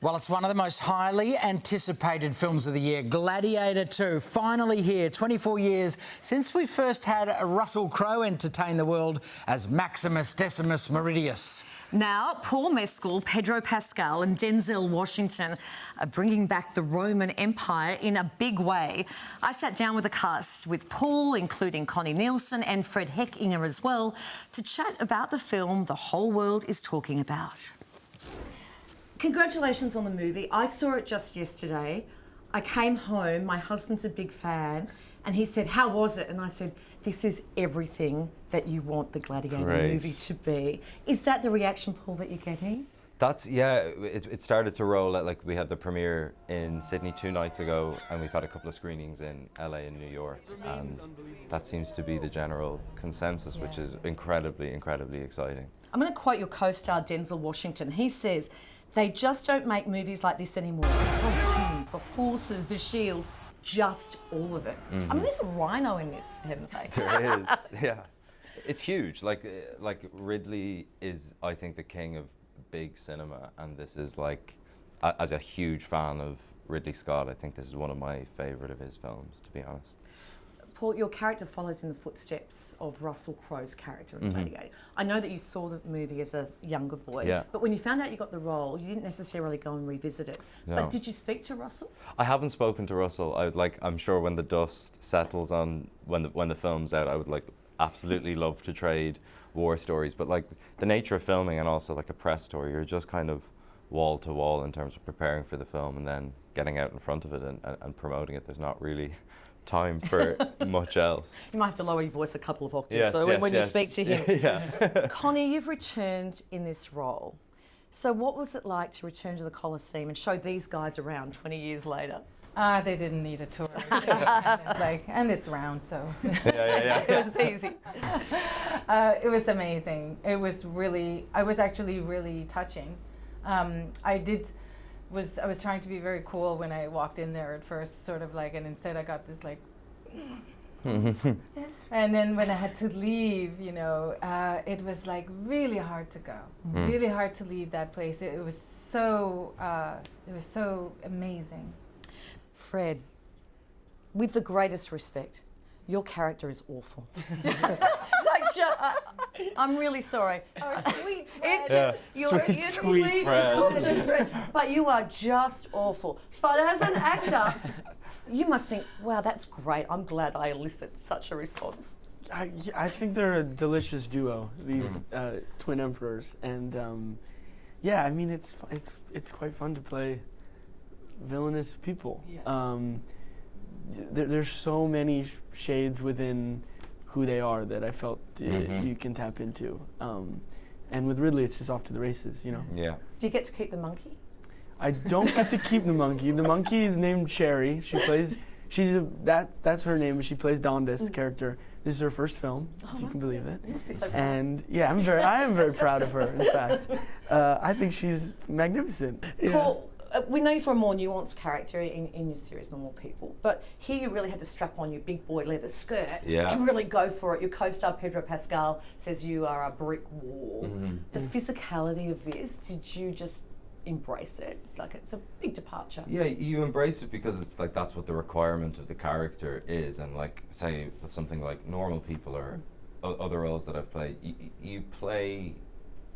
Well, it's one of the most highly anticipated films of the year, Gladiator 2, finally here, 24 years since we first had Russell Crowe entertain the world as Maximus Decimus Meridius. Now, Paul Mescal, Pedro Pascal and Denzel Washington are bringing back the Roman Empire in a big way. I sat down with the cast, with Paul, including Connie Niesen and Fred Hechinger as well, to chat about the film the whole world is talking about. Congratulations on the movie. I saw it just yesterday. I came home, my husband's a big fan, and he said, "How was it?" And I said, "This is everything that you want the Gladiator movie to be." Is that the reaction, Paul, that you're getting? That's, yeah, it started to roll. Like, we had the premiere in Sydney 2 nights ago, and we've had a couple of screenings in LA and New York, and that seems to be the general consensus, which is incredibly, incredibly exciting. I'm going to quote your co-star Denzel Washington. He says, "They just don't make movies like this anymore. The costumes, the horses, the shields, just all of it." I mean, there's a rhino in this, for heaven's sake. There is, yeah. It's huge. Like Ridley is, I think, the king of big cinema, and this is like, as a huge fan of Ridley Scott, I think this is one of my favourite of his films, to be honest. Paul, your character follows in the footsteps of Russell Crowe's character in Gladiator. I know that you saw the movie as a younger boy, but when you found out you got the role, you didn't necessarily go and revisit it. No. But did you speak to Russell? I haven't spoken to Russell. I'm sure when the dust settles on when the film's out, I would absolutely love to trade war stories. But the nature of filming and also a press tour, you're just kind of wall to wall in terms of preparing for the film and then getting out in front of it and promoting it. There's not really time for much else. You might have to lower your voice a couple of octaves when you speak to him. Connie, you've returned in this role. So what was it like to return to the Colosseum and show these guys around 20 years later? They didn't need a tour. And it's round, so. It was easy. It was amazing. I was actually really touching. I was trying to be very cool when I walked in there at first, and instead I got this and then when I had to leave, it was really hard to go, really hard to leave that place. It was so amazing. Fred, with the greatest respect, your character is awful. I'm really sorry. Oh, sweet Fred. It's just, you're sweet, gorgeous Fred. But you are just awful. But as an actor, you must think, wow, that's great. I'm glad I elicit such a response. I think they're a delicious duo, these twin emperors. And yeah, I mean, it's quite fun to play villainous people. Yes. There's so many shades within who they are that I felt you can tap into. And with Ridley, it's just off to the races, Yeah. Do you get to keep the monkey? I don't get to keep the monkey. The monkey is named Cherry. That's her name, but she plays Dondas, the character. This is her first film, if you can believe it. You must be so proud. And yeah, I am very proud of her, in fact. I think she's magnificent. Paul, we know you for a more nuanced character in your series, Normal People, but here you really had to strap on your big boy leather skirt and really go for it. Your co-star Pedro Pascal says you are a brick wall. The physicality of this, did you just embrace it? It's a big departure. Yeah, you embrace it because it's that's what the requirement of the character is, and say with something like Normal People or other roles that I've played,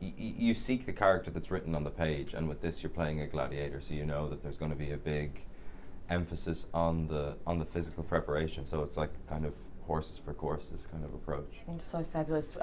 you seek the character that's written on the page, and with this you're playing a gladiator, so you know that there's going to be a big emphasis on the physical preparation. So it's kind of horses for courses kind of approach. It's so fabulous.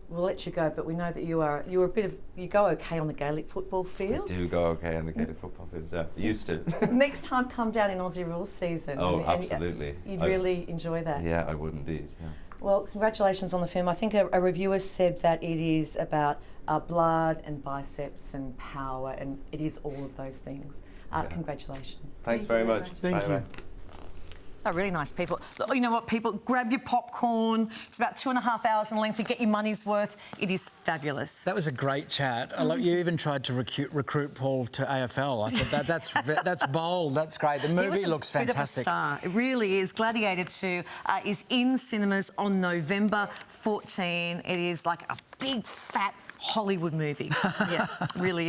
We'll let you go, but we know that you go okay on the Gaelic football field. I do go okay on the Gaelic football field. Yeah, used to. Next time, come down in Aussie Rules season. Oh, absolutely. You'd really enjoy that. Yeah, I would indeed. Yeah. Well, congratulations on the film. I think a reviewer said that it is about blood and biceps and power, and it is all of those things. Congratulations. Thanks very much. Thank you. Oh, really nice people. You know what, people? Grab your popcorn. It's about 2.5 hours in length. You get your money's worth. It is fabulous. That was a great chat. You even tried to recruit Paul to AFL. I thought that's bold. That's great. The movie looks fantastic. Bit of a star. It really is. Gladiator 2 is in cinemas on November 14. It is like a big, fat Hollywood movie. Yeah, really.